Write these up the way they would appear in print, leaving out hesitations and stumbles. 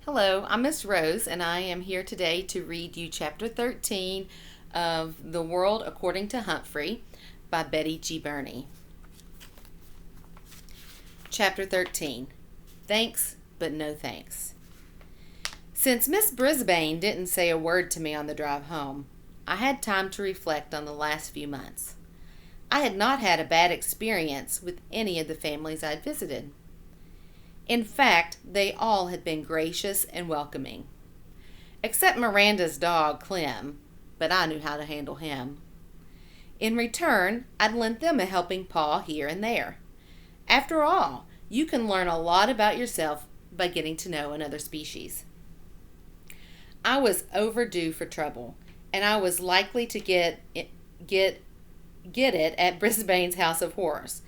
Hello, I'm Miss Rose, and I am here today to read you Chapter 13 of The World According to Humphrey by Betty G. Burney. Chapter 13. Thanks, but no thanks. Since Miss Brisbane didn't say a word to me on the drive home, I had time to reflect on the last few months. I had not had a bad experience with any of the families I'd visited. In fact, they all had been gracious and welcoming. Except Miranda's dog, Clem, but I knew how to handle him. In return, I'd lent them a helping paw here and there. After all, you can learn a lot about yourself by getting to know another species. I was overdue for trouble, and I was likely to get it at Brisbane's House of Horrors.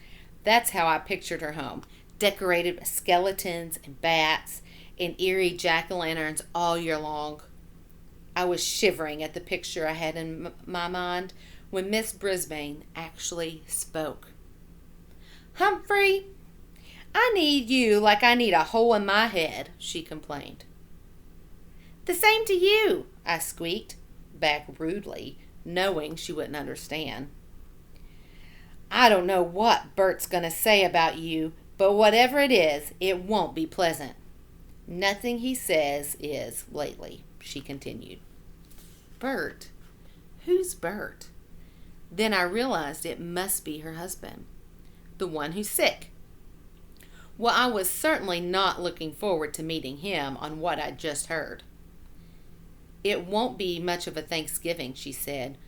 That's how I pictured her home, decorated with skeletons and bats and eerie jack-o'-lanterns all year long. I was shivering at the picture I had in my mind when Miss Brisbane actually spoke. "Humphrey, I need you like I need a hole in my head," she complained. "The same to you," I squeaked, back rudely, knowing she wouldn't understand. "I don't know what Bert's going to say about you, but whatever it is, it won't be pleasant." "Nothing he says is lately," she continued. Bert? Who's Bert? Then I realized it must be her husband, the one who's sick. Well, I was certainly not looking forward to meeting him on what I'd just heard. "It won't be much of a Thanksgiving," she said.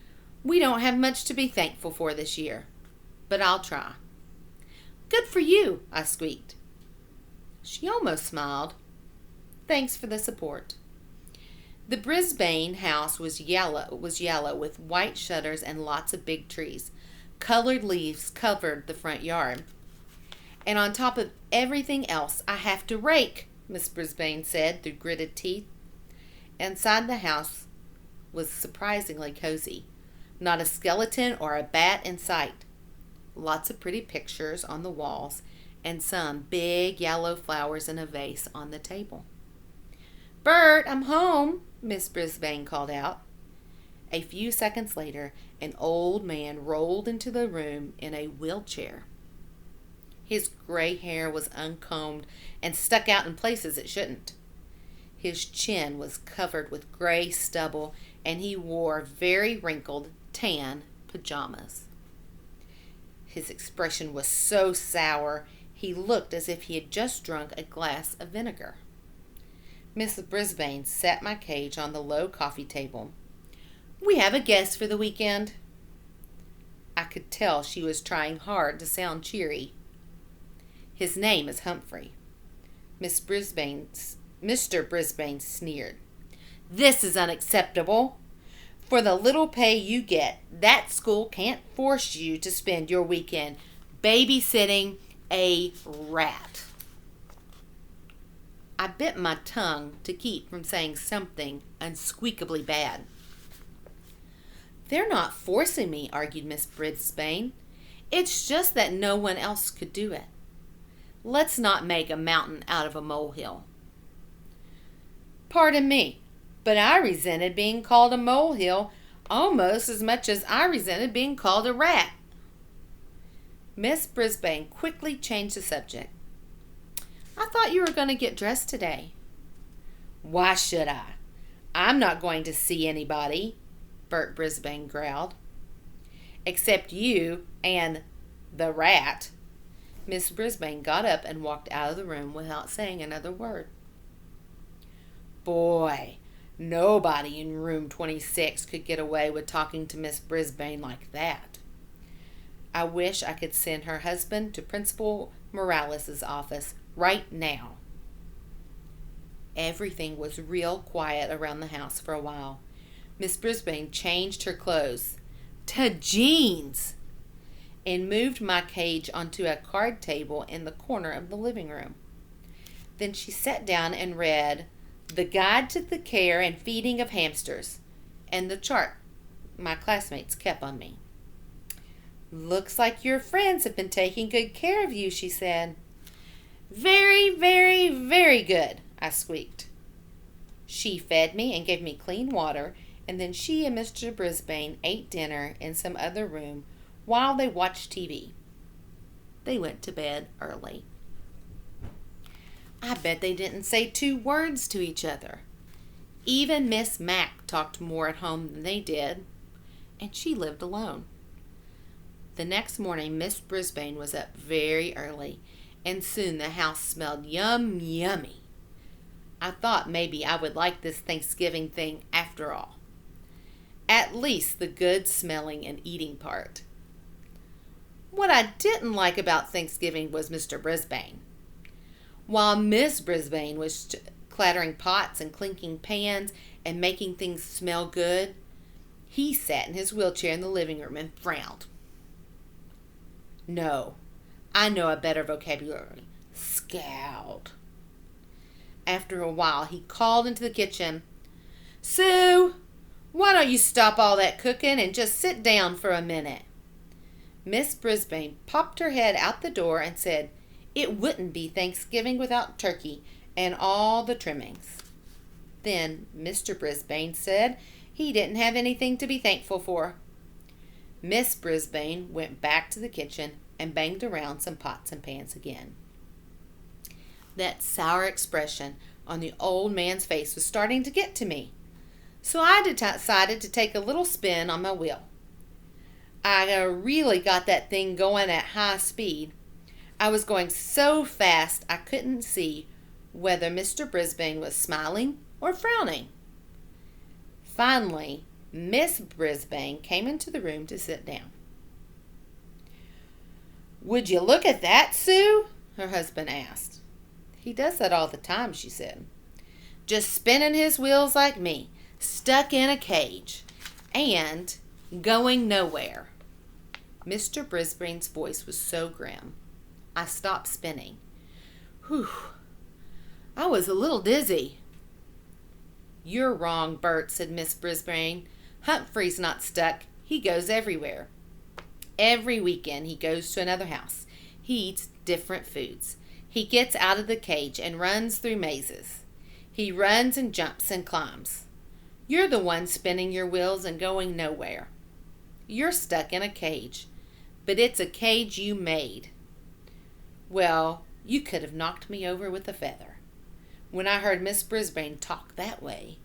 "We don't have much to be thankful for this year, but I'll try." "Good for you," I squeaked. She almost smiled. "Thanks for the support." The Brisbane house was yellow with white shutters and lots of big trees. Colored leaves covered the front yard. "And on top of everything else, I have to rake," Miss Brisbane said through gritted teeth. Inside the house was surprisingly cozy. Not a skeleton or a bat in sight. Lots of pretty pictures on the walls and some big yellow flowers in a vase on the table. "Bert, I'm home," Miss Brisbane called out. A few seconds later, an old man rolled into the room in a wheelchair. His gray hair was uncombed and stuck out in places it shouldn't. His chin was covered with gray stubble, and he wore very wrinkled, tan pajamas. His expression was so sour, he looked as if he had just drunk a glass of vinegar. Miss Brisbane set my cage on the low coffee table. "We have a guest for the weekend." I could tell she was trying hard to sound cheery. "His name is Humphrey." Mr. Brisbane sneered. "This is unacceptable. For the little pay you get, that school can't force you to spend your weekend babysitting a rat." I bit my tongue to keep from saying something unsqueakably bad. "They're not forcing me," argued Miss Brisbane. "It's just that no one else could do it. Let's not make a mountain out of a molehill." "Pardon me, but I resented being called a molehill almost as much as I resented being called a rat." Miss Brisbane quickly changed the subject. "I thought you were going to get dressed today." "Why should I? I'm not going to see anybody," Bert Brisbane growled. "Except you and the rat." Miss Brisbane got up and walked out of the room without saying another word. Boy, nobody in room 26 could get away with talking to Miss Brisbane like that. I wish I could send her husband to Principal Morales' office right now. Everything was real quiet around the house for a while. Miss Brisbane changed her clothes to jeans and moved my cage onto a card table in the corner of the living room. Then she sat down and read The Guide to the Care and Feeding of Hamsters and the chart my classmates kept on me. "Looks like your friends have been taking good care of you," she said. "Very, very, very good," I squeaked. She fed me and gave me clean water, and then she and Mr. Brisbane ate dinner in some other room while they watched TV. They went to bed early. I bet they didn't say 2 words to each other. Even Miss Mack talked more at home than they did, and she lived alone. The next morning, Miss Brisbane was up very early, and soon the house smelled yummy. I thought maybe I would like this Thanksgiving thing after all. At least the good smelling and eating part. What I didn't like about Thanksgiving was Mr. Brisbane. While Miss Brisbane was clattering pots and clinking pans and making things smell good, he sat in his wheelchair in the living room and frowned. No, I know a better vocabulary. Scowled. After a while, he called into the kitchen, "Sue, why don't you stop all that cooking and just sit down for a minute?" Miss Brisbane popped her head out the door and said it wouldn't be Thanksgiving without turkey and all the trimmings. Then Mr. Brisbane said he didn't have anything to be thankful for. Miss Brisbane went back to the kitchen and banged around some pots and pans again. That sour expression on the old man's face was starting to get to me, so I decided to take a little spin on my wheel. I really got that thing going at high speed. I was going so fast I couldn't see whether Mr. Brisbane was smiling or frowning. Finally, Miss Brisbane came into the room to sit down. "Would you look at that, Sue?" her husband asked. "He does that all the time," she said. "Just spinning his wheels like me, stuck in a cage, and going nowhere." Mr. Brisbane's voice was so grim. I stopped spinning. Whew. I was a little dizzy. "You're wrong, Bert," said Miss Brisbane. "Humphrey's not stuck. He goes everywhere. Every weekend he goes to another house. He eats different foods. He gets out of the cage and runs through mazes. He runs and jumps and climbs. You're the one spinning your wheels and going nowhere. You're stuck in a cage, but it's a cage you made. Well, you could have knocked me over with a feather." When I heard Miss Brisbane talk that way,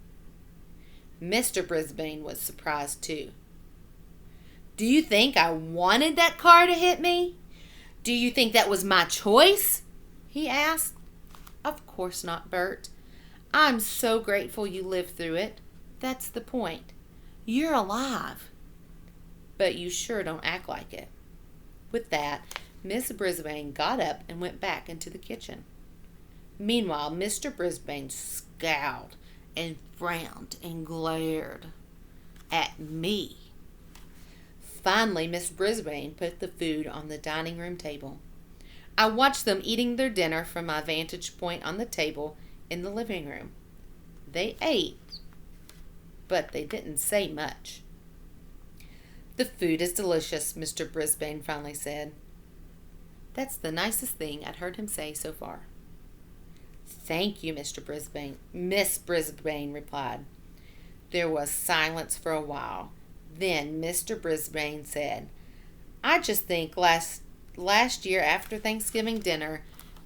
Mr. Brisbane was surprised too. "Do you think I wanted that car to hit me? Do you think that was my choice?" he asked. "Of course not, Bert. I'm so grateful you lived through it. That's the point. You're alive. But you sure don't act like it." With that, Miss Brisbane got up and went back into the kitchen. Meanwhile, Mr. Brisbane scowled and frowned and glared at me. Finally, Miss Brisbane put the food on the dining room table. I watched them eating their dinner from my vantage point on the table in the living room. They ate, but they didn't say much. "The food is delicious," Mr. Brisbane finally said. That's the nicest thing I'd heard him say so far. "Thank you, Mr. Brisbane," Miss Brisbane replied. There was silence for a while. Then Mr. Brisbane said, "I just think last year after Thanksgiving dinner,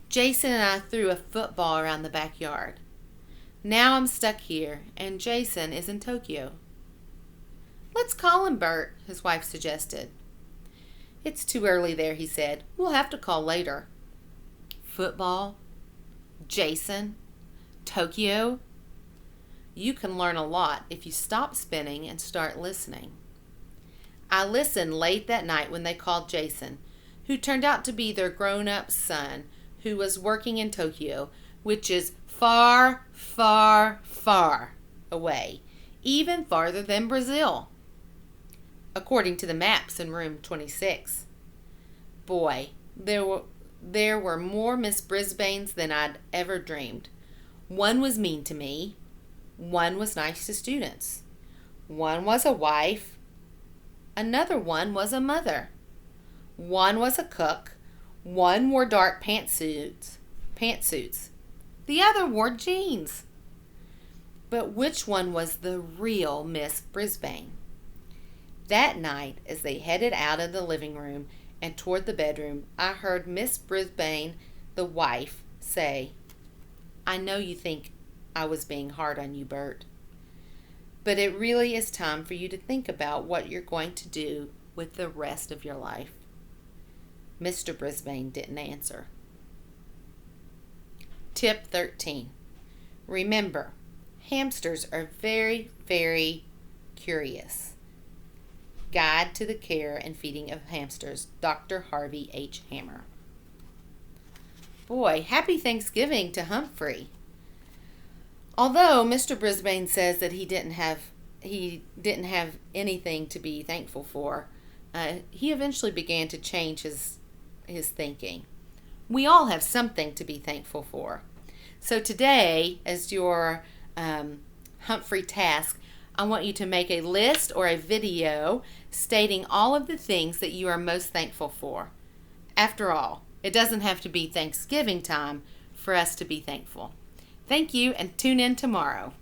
Jason and I threw a football around the backyard. Now I'm stuck here, and Jason is in Tokyo." "Let's call him Bert," his wife suggested. "It's too early there," he said. "We'll have to call later." Football? Jason? Tokyo? You can learn a lot if you stop spinning and start listening. I listened late that night when they called Jason, who turned out to be their grown-up son, who was working in Tokyo, which is far, far, far away, even farther than Brazil, according to the maps in room 26. Boy, there were more Miss Brisbanes than I'd ever dreamed. One was mean to me. One was nice to students. One was a wife. Another one was a mother. One was a cook. One wore dark pantsuits. The other wore jeans. But which one was the real Miss Brisbane? That night, as they headed out of the living room and toward the bedroom, I heard Miss Brisbane, the wife, say, "I know you think I was being hard on you, Bert, but it really is time for you to think about what you're going to do with the rest of your life." Mr. Brisbane didn't answer. Tip 13. Remember, hamsters are very, very curious. Guide to the Care and Feeding of Hamsters, Dr. Harvey H. Hammer. Boy, happy Thanksgiving to Humphrey. Although Mr. Brisbane says that he didn't have anything to be thankful for, he eventually began to change his thinking. We all have something to be thankful for. So today, as your Humphrey task, I want you to make a list or a video stating all of the things that you are most thankful for. After all, it doesn't have to be Thanksgiving time for us to be thankful. Thank you, and tune in tomorrow.